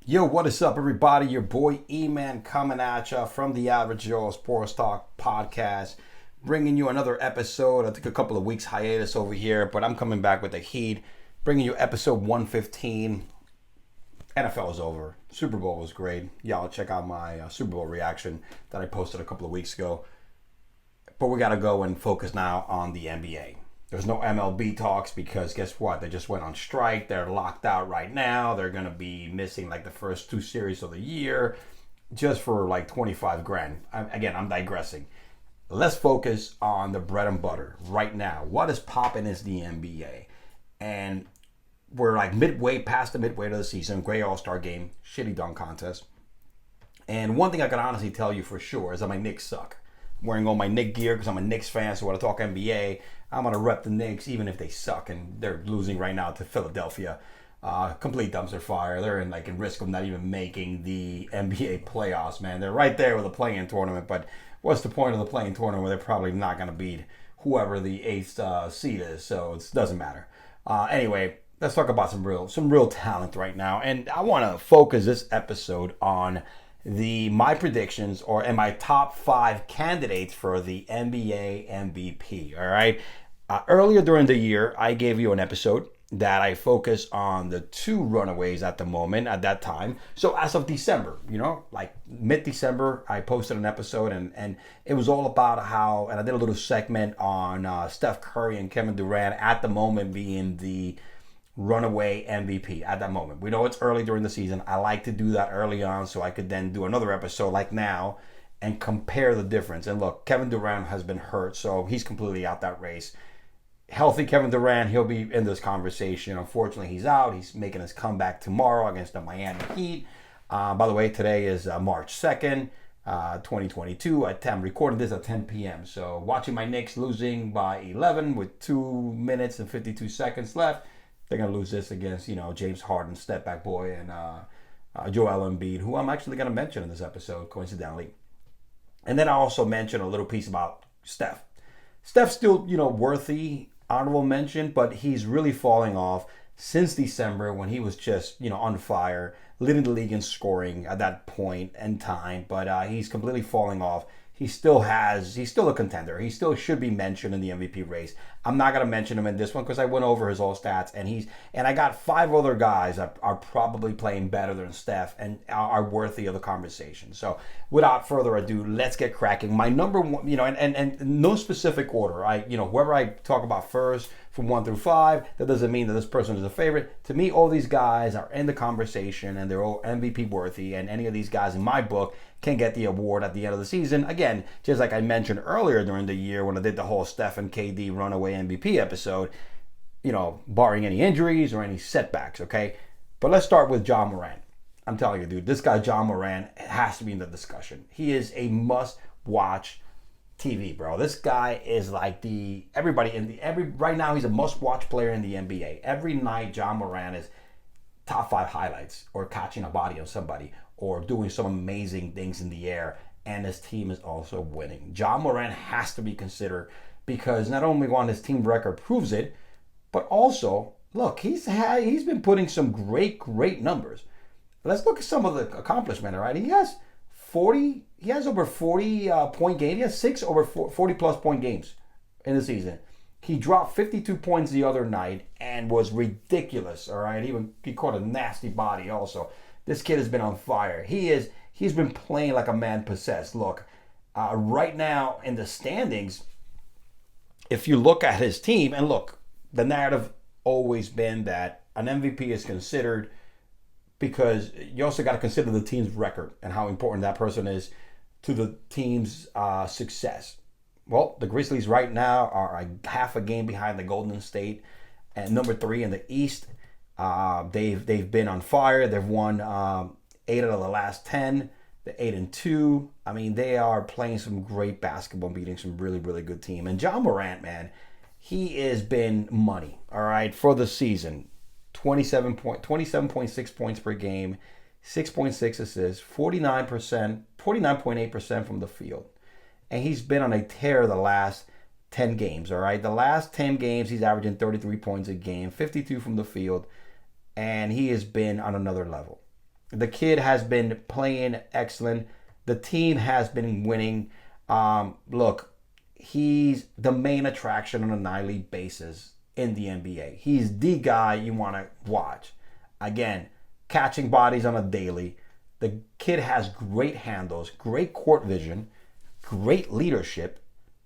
Yo, what is up, everybody? Your boy E-Man coming at ya from the Average Joe Sports Talk podcast, bringing you another episode. I took a couple of weeks hiatus over here, but I'm coming back with the heat, bringing you episode 115. NFL is over. Super Bowl was great. Y'all check out my Super Bowl reaction that I posted a couple of weeks ago. But we got to go and focus now on the NBA. There's no MLB talks because guess what? They just went on strike. They're locked out right now. They're going to be missing like the first two series of the year just for like 25 grand. I'm digressing. Let's focus on the bread and butter right now. What is popping is the NBA. And we're like past the midway of the season. Great All-Star game. Shitty dunk contest. And one thing I can honestly tell you for sure is that my Knicks suck. I'm wearing all my Knicks gear because I'm a Knicks fan, so when I talk NBA, I'm going to rep the Knicks even if they suck, and they're losing right now to Philadelphia. Complete dumpster fire. They're in risk of not even making the NBA playoffs, man. They're right there with a play-in tournament, but what's the point of the play-in tournament where they're probably not going to beat whoever the eighth seed is, so it doesn't matter. Anyway, let's talk about some real talent right now, and I want to focus this episode on my predictions and my top 5 candidates for the NBA MVP. All right. Earlier during the year, I gave you an episode that I focused on the 2 runaways at the moment at that time. So as of December, like mid-December, I posted an episode and it was all about how, and I did a little segment on Steph Curry and Kevin Durant at the moment being the runaway MVP at that moment. We know it's early during the season. I like to do that early on so I could then do another episode like now and compare the difference. And look, Kevin Durant has been hurt, so he's completely out that race. Healthy Kevin Durant, he'll be in this conversation. Unfortunately, he's out. He's making his comeback tomorrow against the Miami Heat. By the way, today is March 2nd, 2022. I'm recording this at 10 p.m. So watching my Knicks losing by 11 with 2 minutes and 52 seconds left. They're going to lose this against, James Harden, step back boy, and Joel Embiid, who I'm actually going to mention in this episode, coincidentally. And then I also mentioned a little piece about Steph. Steph's still, worthy, honorable mention, but he's really falling off since December when he was just, on fire, leading the league in scoring at that point in time. But he's completely falling off. He's still a contender. He still should be mentioned in the MVP race. I'm not going to mention him in this one because I went over his all stats, and I got 5 other guys that are probably playing better than Steph and are worthy of the conversation. So without further ado, let's get cracking. My number one, and no specific order. Whoever I talk about first from 1 through 5, that doesn't mean that this person is a favorite. To me, all these guys are in the conversation and they're all MVP worthy, and any of these guys in my book can get the award at the end of the season. Again, just like I mentioned earlier during the year when I did the whole Steph and KD runaway MVP episode, barring any injuries or any setbacks, okay? But let's start with Ja Morant. I'm telling you, dude, this guy Ja Morant has to be in the discussion. He is a must-watch TV, bro. This guy is like right now he's a must-watch player in the NBA. Every night, Ja Morant is top 5 highlights or catching a body on somebody or doing some amazing things in the air, and his team is also winning. Ja Morant has to be considered because not only his team record proves it, but also, look, he's been putting some great numbers. Let's look at some of the accomplishment, all right? He has over 40 point games. He has 6 over 40 plus point games in the season. He dropped 52 points the other night and was ridiculous, all right? He caught a nasty body also. This kid has been on fire. He's been playing like a man possessed. Look, right now in the standings, if you look at his team, and look, the narrative always been that an MVP is considered because you also got to consider the team's record and how important that person is to the team's success. Well, the Grizzlies right now are half a game behind the Golden State at number 3 in the East. They've been on fire. They've won 8 out of the last 10. They're 8-2. I mean, they are playing some great basketball, beating some really, really good team. And Ja Morant, man, he has been money, all right, for the season. 27.6 points per game, 6.6 assists, 49.8% from the field. And he's been on a tear the last 10 games, all right? The last 10 games, he's averaging 33 points a game, 52 from the field, and he has been on another level. The kid has been playing excellent. The team has been winning. Look, he's the main attraction on a nightly basis in the NBA. He's the guy you want to watch. Again, catching bodies on a daily. The kid has great handles, great court vision, great leadership.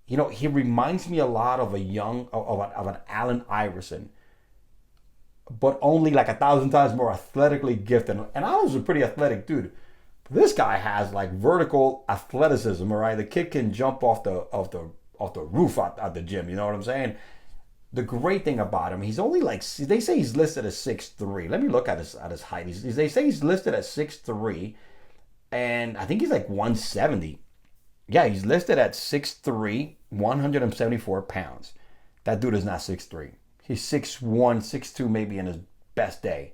You know, he reminds me a lot of an Allen Iverson, but only like 1,000 times more athletically gifted. And I was a pretty athletic dude. This guy has like vertical athleticism. All right, the kid can jump off the roof at the gym. You know what I'm saying? The great thing about him, he's only like, they say he's listed as 6'3". Let me look at his height. They say he's listed at 6'3", and I think he's like 170. Yeah, he's listed at 6'3", 174 pounds. That dude is not 6'3". He's 6'1", 6'2", maybe in his best day.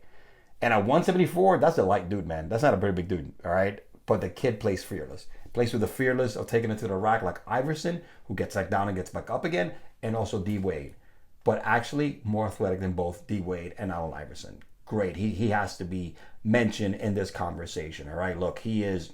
And at 174, that's a light dude, man. That's not a very big dude, all right? But the kid plays fearless. Plays with the fearless of taking it to the rack like Iverson, who gets back down and gets back up again, and also D. Wade. But actually more athletic than both D. Wade and Allen Iverson. Great. He has to be mentioned in this conversation, all right? Look, he is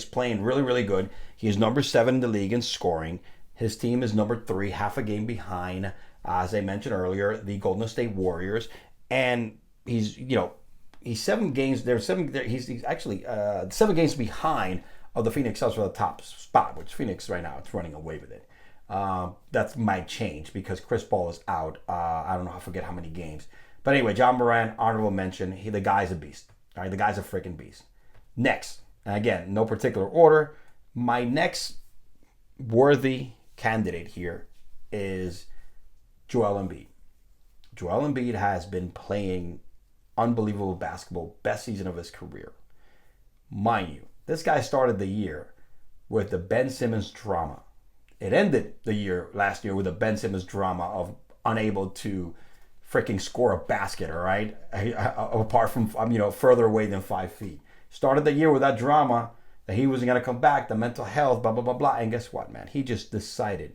playing really, really good. He is number 7 in the league in scoring. His team is number 3, half a game behind, as I mentioned earlier, the Golden State Warriors. And he's 7 games. He's actually 7 games behind of the Phoenix Suns for the top spot, which Phoenix right now is running away with it. That might change because Chris Paul is out. I don't know. I forget how many games. But anyway, John Morant, honorable mention. The guy's a beast. All right, the guy's a freaking beast. Next, and again, no particular order. My next worthy candidate here is Joel Embiid. Joel Embiid has been playing unbelievable basketball, best season of his career. Mind you, this guy started the year with the Ben Simmons drama. It ended the year last year with the Ben Simmons drama of unable to freaking score a basket, all right? Apart from, further away than 5 feet. Started the year with that drama that he wasn't going to come back, the mental health, blah, blah, blah, blah. And guess what, man? He just decided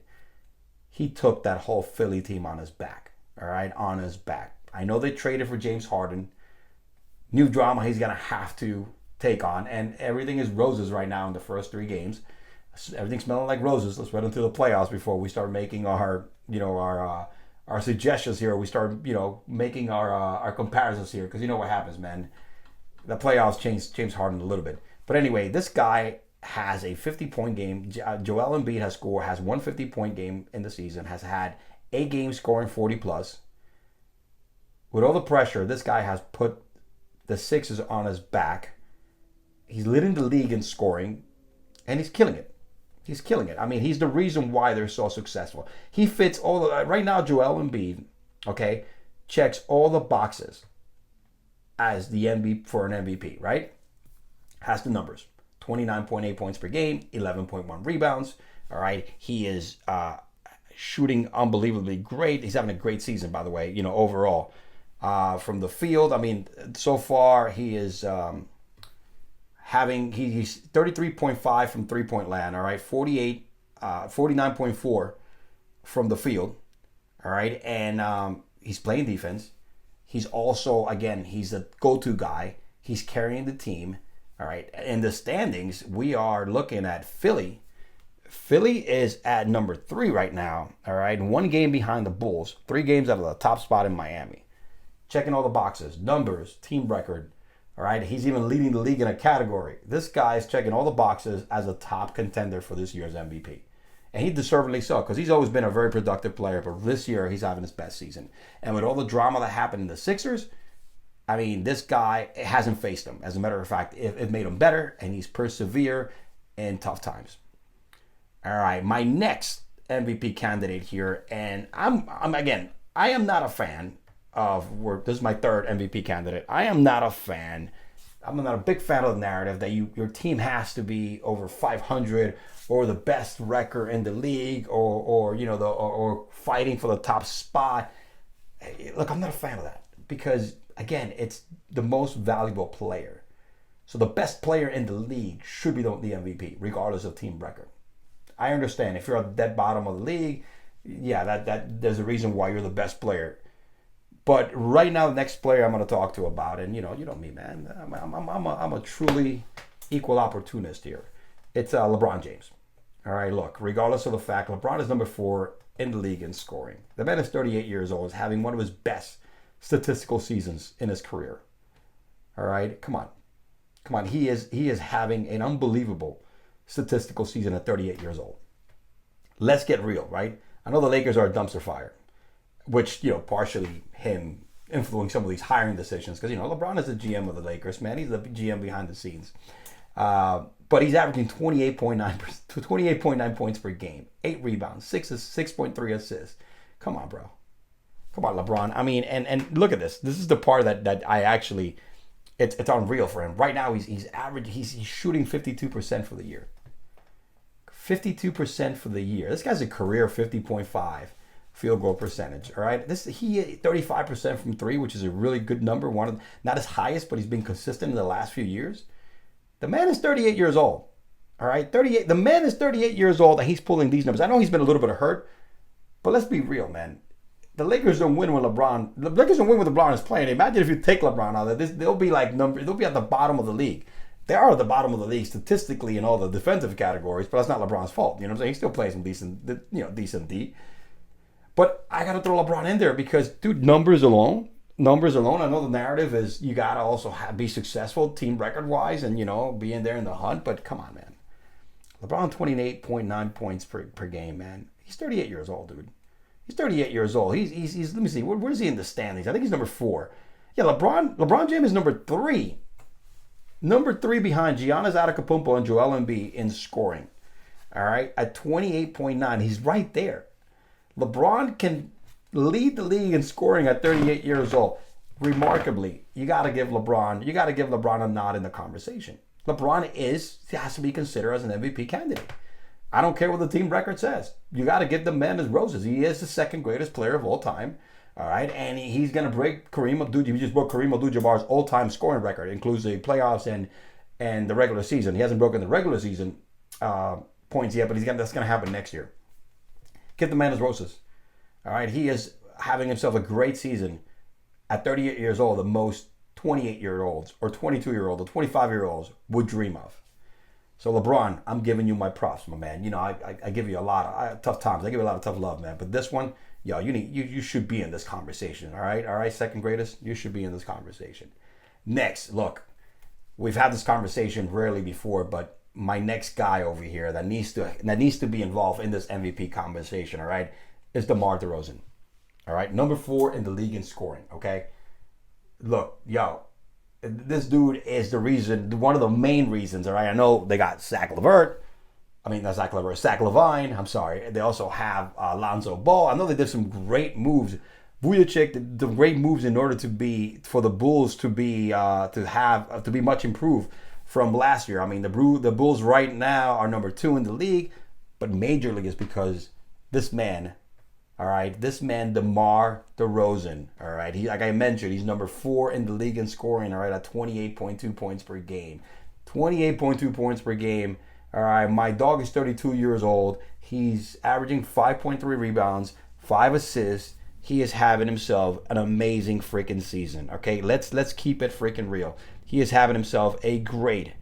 he took that whole Philly team on his back, all right? On his back. I know they traded for James Harden. New drama he's going to have to take on. And everything is roses right now in the first 3 games. Everything's smelling like roses. Let's wait until the playoffs before we start making our suggestions here. We start, making our comparisons here. Because you know what happens, man. The playoffs changed James Harden a little bit. But anyway, this guy has a 50-point game. Joel Embiid has 1 50-point game in the season. Has had 8 games scoring 40+. With all the pressure, this guy has put the Sixers on his back. He's leading the league in scoring. And he's killing it. He's killing it. I mean, he's the reason why they're so successful. He fits all the... Right now, Joel Embiid, okay, checks all the boxes as the MVP for an MVP, right? Has the numbers. 29.8 points per game, 11.1 rebounds, all right? He is shooting unbelievably great. He's having a great season, by the way, overall. From the field, I mean, so far he is... he's 33.5 from 3-point land, all right, 49.4 from the field, all right, and he's playing defense. He's also, again, he's a go-to guy. He's carrying the team, all right. In the standings, we are looking at Philly. Philly is at number 3 right now, all right, 1 game behind the Bulls, 3 games out of the top spot in Miami. Checking all the boxes, numbers, team record. All right, he's even leading the league in a category. This guy's checking all the boxes as a top contender for this year's MVP. And he deservedly so, because he's always been a very productive player, but this year he's having his best season. And with all the drama that happened in the Sixers, I mean, this guy hasn't faced him. As a matter of fact, it made him better, and he's persevered in tough times. All right, my next MVP candidate here, and I am not a fan this is my 3rd MVP candidate. I'm not a big fan of the narrative that your team has to be over 500 or the best record in the league or fighting for the top spot. Look, I'm not a fan of that because, again, it's the most valuable player. So the best player in the league should be the MVP, regardless of team record. I understand if you're at the dead bottom of the league, yeah, that there's a reason why you're the best player. But right now, the next player I'm going to talk to about, and you know me, man. I'm a truly equal opportunist here. It's LeBron James. All right, look, regardless of the fact, LeBron is number 4 in the league in scoring. The man is 38 years old, is having one of his best statistical seasons in his career. All right, come on. He is having an unbelievable statistical season at 38 years old. Let's get real, right? I know the Lakers are a dumpster fire, which, partially him influencing some of these hiring decisions, because, LeBron is the GM of the Lakers, man. He's the GM behind the scenes. But he's averaging 28.9 points per game, 8 rebounds, 6.3 assists. Come on, bro. Come on, LeBron. I mean, and look at this. This is the part that I actually, it's unreal for him. Right now, he's shooting 52% for the year. 52% for the year. This guy's a career 50.5 field goal percentage. All right, he 35% from 3, which is a really good number. Not his highest, but he's been consistent in the last few years. The man is 38 years old. All right, 38. The man is 38 years old, and he's pulling these numbers. I know he's been a little bit hurt, but let's be real, man. The Lakers don't win when LeBron. The Lakers don't win when LeBron is playing. Imagine if you take LeBron out of this, they'll be at the bottom of the league. They are at the bottom of the league statistically in all the defensive categories, but that's not LeBron's fault. You know what I'm saying? He still plays some decent D. But I got to throw LeBron in there because, dude, numbers alone. I know the narrative is you got to also be successful team record-wise and, be in there in the hunt. But come on, man. LeBron, 28.9 points per game, man. He's 38 years old, dude. He's 38 years old. He's let me see. Where is he in the standings? I think he's number 4. Yeah, LeBron James is number 3. Number 3 behind Giannis Antetokounmpo and Joel Embiid in scoring. All right, at 28.9. He's right there. LeBron can lead the league in scoring at 38 years old. Remarkably, you got to give LeBron a nod in the conversation. LeBron has to be considered as an MVP candidate. I don't care what the team record says. You got to give the man his roses. He is the second greatest player of all time. All right, and he's going to break Kareem Abdul-Jabbar. He just broke Kareem Abdul-Jabbar's all-time scoring record. It includes the playoffs and the regular season. He hasn't broken the regular season points yet, but that's going to happen next year. Give the man his roses. All right, he is having himself a great season at 38 years old, the most 28-year-olds or 22-year-olds or 25-year-olds would dream of. So LeBron, I'm giving you my props, my man. I give you a lot of tough times. I give you a lot of tough love, man. But this one, you should be in this conversation. All right, second greatest, you should be in this conversation. Next, look, we've had this conversation rarely before, but my next guy over here that needs to be involved in this MVP conversation, all right, is DeMar DeRozan. All right, number 4 in the league in scoring. Okay, look, this dude is one of the main reasons. All right, I know they got Zach LeVine. I'm sorry. They also have Lonzo Ball. I know they did some great moves. Vujacic did the great moves in order for the Bulls to be much improved from last year. I mean, the Bulls right now are number 2 in the league, but majorly is because this man, DeMar DeRozan, all right, like I mentioned, he's number 4 in the league in scoring, all right, at 28.2 points per game. 28.2 points per game. All right, my dog is 32 years old. He's averaging 5.3 rebounds, 5 assists. He is having himself an amazing freaking season. Okay, let's keep it freaking real. He is having himself a great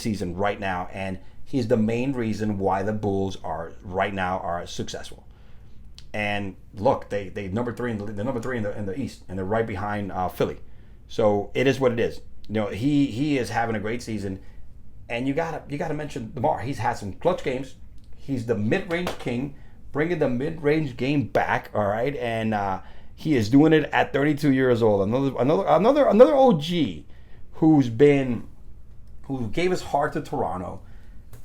season right now, and he's the main reason why the Bulls are successful. And look, they number 3 in the East, and they're right behind Philly. So it is what it is. He is having a great season. And you gotta mention DeMar. He's had some clutch games. He's the mid-range king, bringing the mid-range game back. All right, and he is doing it at 32 years old. Another OG who gave his heart to Toronto,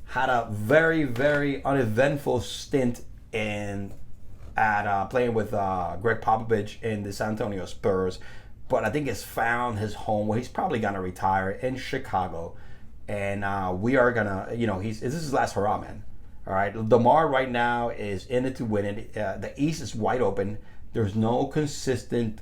had a very, very uneventful stint at playing with Greg Popovich in the San Antonio Spurs, but I think has found his home where he's probably gonna retire in Chicago. And we are gonna, this is his last hurrah, man. All right, DeMar right now is in it to win it. The East is wide open. There's no consistent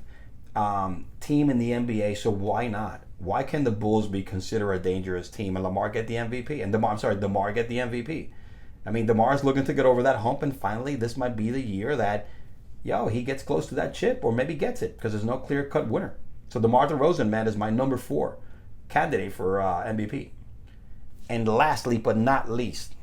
team in the NBA, so why not? Why can the Bulls be considered a dangerous team and DeMar get the MVP? DeMar get the MVP. I mean, DeMar's looking to get over that hump, and finally, this might be the year that he gets close to that chip or maybe gets it because there's no clear-cut winner. So DeMar DeRozan, man, is my number 4 candidate for MVP. And lastly, but not least,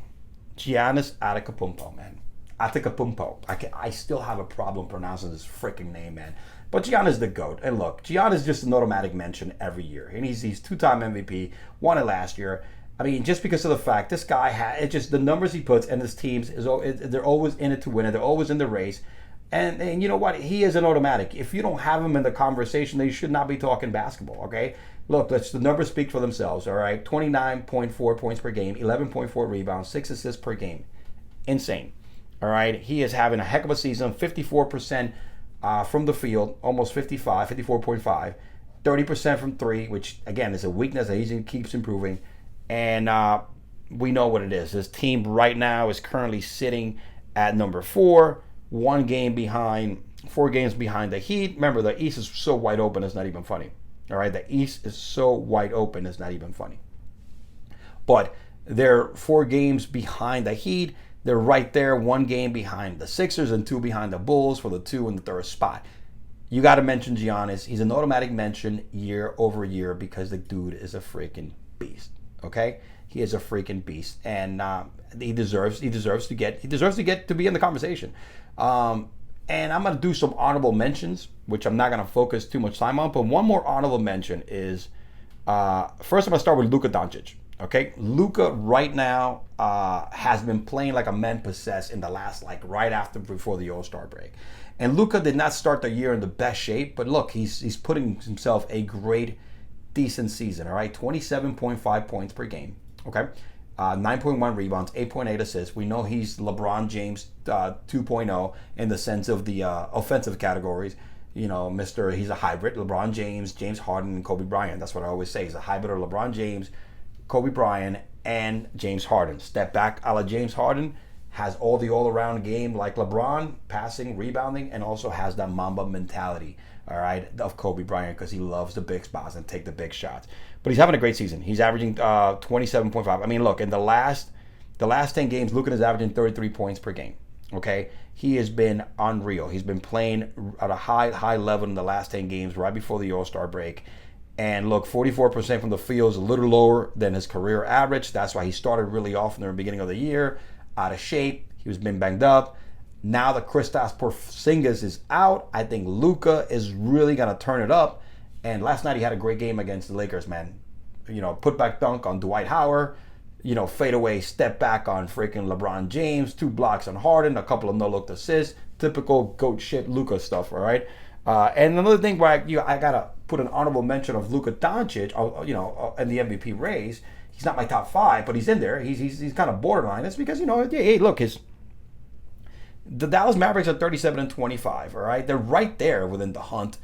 Giannis Antetokounmpo, man. Antetokounmpo. I still have a problem pronouncing this freaking name, man. But Giannis the GOAT. And look, Giannis is just an automatic mention every year. And he's 2-time MVP, won it last year. I mean, just because of the fact this guy it's just the numbers he puts and his teams they're always in it to win it. They're always in the race. And you know what? He is an automatic. If you don't have him in the conversation, then you should not be talking basketball, okay? Look, the numbers speak for themselves, all right? 29.4 points per game, 11.4 rebounds, 6 assists per game. Insane, all right? He is having a heck of a season, 54% from the field, almost 54.5, 30% from 3, which, again, is a weakness that he keeps improving. And we know what it is. His team right now is currently sitting at number 4, 4 games behind the Heat. Remember, the East is so wide open, it's not even funny. All right, the East is so wide open, it's not even funny. But they're 4 games behind the Heat. They're right there, 1 game behind the Sixers and 2 behind the Bulls for the 2 and the 3rd spot. You got to mention Giannis. He's an automatic mention year over year because the dude is a freaking beast. Okay, he is a freaking beast, and he deserves to get to be in the conversation. And I'm going to do some honorable mentions, which I'm not going to focus too much time on. But one more honorable mention is first I'm going to start with Luka Doncic. Okay, Luka right now has been playing like a man possessed in the last before the All-Star break. And Luka did not start the year in the best shape, but look, he's putting himself a great, decent season. All right, 27.5 points per game. Okay, 9.1 rebounds, 8.8 assists. We know he's LeBron James 2.0 in the sense of the offensive categories. You know, he's a hybrid. LeBron James, James Harden, and Kobe Bryant. That's what I always say. He's a hybrid of LeBron James, Kobe Bryant, and James Harden. Step back a la James Harden, has all the all-around game like LeBron, passing, rebounding, and also has that Mamba mentality, all right, of Kobe Bryant because he loves the big spots and take the big shots. But he's having a great season. He's averaging 27.5. I mean, look, in the last 10 games, Luka is averaging 33 points per game, okay? He has been unreal. He's been playing at a high level in the last 10 games right before the All-Star break. And look, 44% from the field is a little lower than his career average. That's why he started really off in the beginning of the year, out of shape. He was been banged up. Now that Kristaps Porzingis is out, I think Luka is really going to turn it up. And last night he had a great game against the Lakers, man. You know, put back dunk on Dwight Howard. You know, fade away, step back on freaking LeBron James. 2 blocks on Harden, a couple of no-look assists. Typical GOAT shit Luka stuff, all right? And another thing where I got to put an honorable mention of Luka Doncic, you know, in the MVP race. He's not my top 5, but he's in there. He's kind of borderline. That's because, you know, hey, look, the Dallas Mavericks are 37-25, all right? They're right there within the hunt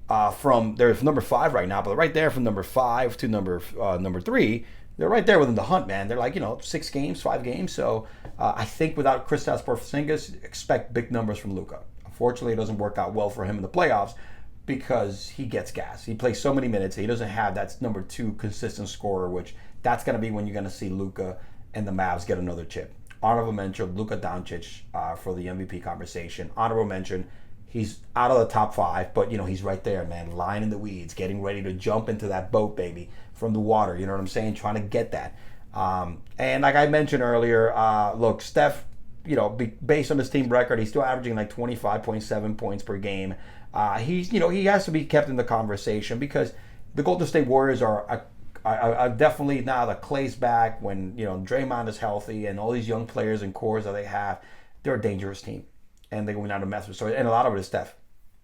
they're number 5 right now, but they're right there from number 5 to number 3. They're right there within the hunt, man. They're like, you know, 6 games, 5 games. So I think without Kristaps Porzingis, expect big numbers from Luka. Unfortunately, it doesn't work out well for him in the playoffs because he gets gas. He plays so many minutes. He doesn't have that number 2 consistent scorer, which that's going to be when you're going to see Luka and the Mavs get another chip. Honorable mention, Luka Doncic for the MVP conversation. Honorable mention, he's out of the top 5, but, you know, he's right there, man, lying in the weeds, getting ready to jump into that boat, baby, from the water. You know what I'm saying? Trying to get that. And like I mentioned earlier, look, Steph, you know, based on his team record, he's still averaging like 25.7 points per game. He's, you know, he has to be kept in the conversation because the Golden State Warriors are definitely, now that Clay's back, when, you know, Draymond is healthy and all these young players and cores that they have, they're a dangerous team. And they're going out to mess with. So, and a lot of it is Steph.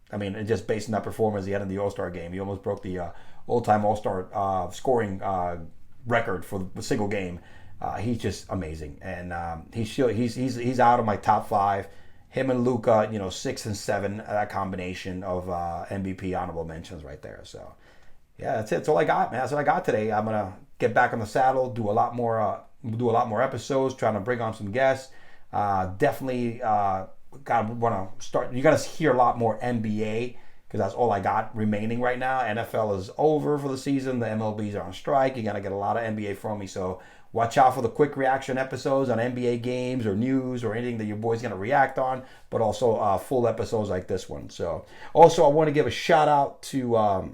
I mean, just based on that performance he had in the All-Star game, he almost broke the all-time All-Star scoring record for a single game. He's just amazing, and he's out of my top 5. Him and Luka, you know, 6 and 7, that combination of MVP honorable mentions right there. So, yeah, that's it. That's all I got, man. That's what I got today. I'm gonna get back on the saddle, do a lot more episodes, trying to bring on some guests. Definitely. Want to start. You're gonna hear a lot more NBA because that's all I got remaining right now. NFL is over for the season. The MLBs are on strike. You're going to get a lot of NBA from me. So watch out for the quick reaction episodes on NBA games or news or anything that your boy's going to react on, but also full episodes like this one. So also I want to give a shout out to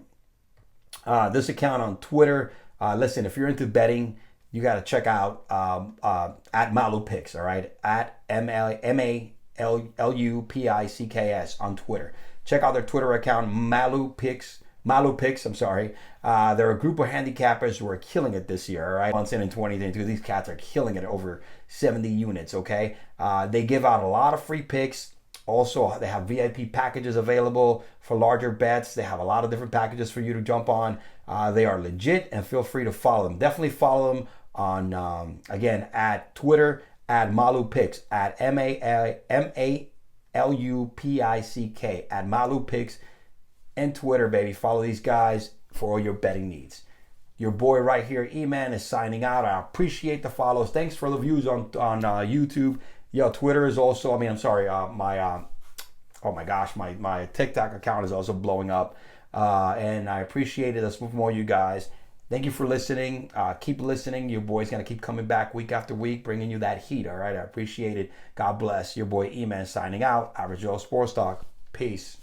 this account on Twitter. Listen, if you're into betting, you got to check out at Malu Picks, all right? At MALUPICKS on Twitter. Check out their Twitter account, Malu Picks, I'm sorry. They're a group of handicappers who are killing it this year, all right? Months in 2022, these cats are killing it, over 70 units, okay? They give out a lot of free picks. Also, they have VIP packages available for larger bets. They have a lot of different packages for you to jump on. They are legit, and feel free to follow them. Definitely follow them on, again, at Twitter, at Malu Picks, at MALUPICK, at Malu Picks, and Twitter, baby. Follow these guys for all your betting needs. Your boy right here, E-Man, is signing out. I appreciate the follows. Thanks for the views on YouTube. Yo, Twitter is also, my TikTok account is also blowing up. And I appreciate it. Let's move more, you guys. Thank you for listening. Keep listening. Your boy's going to keep coming back week after week, bringing you that heat, all right? I appreciate it. God bless. Your boy E-Man signing out. Average Joe Sports Talk. Peace.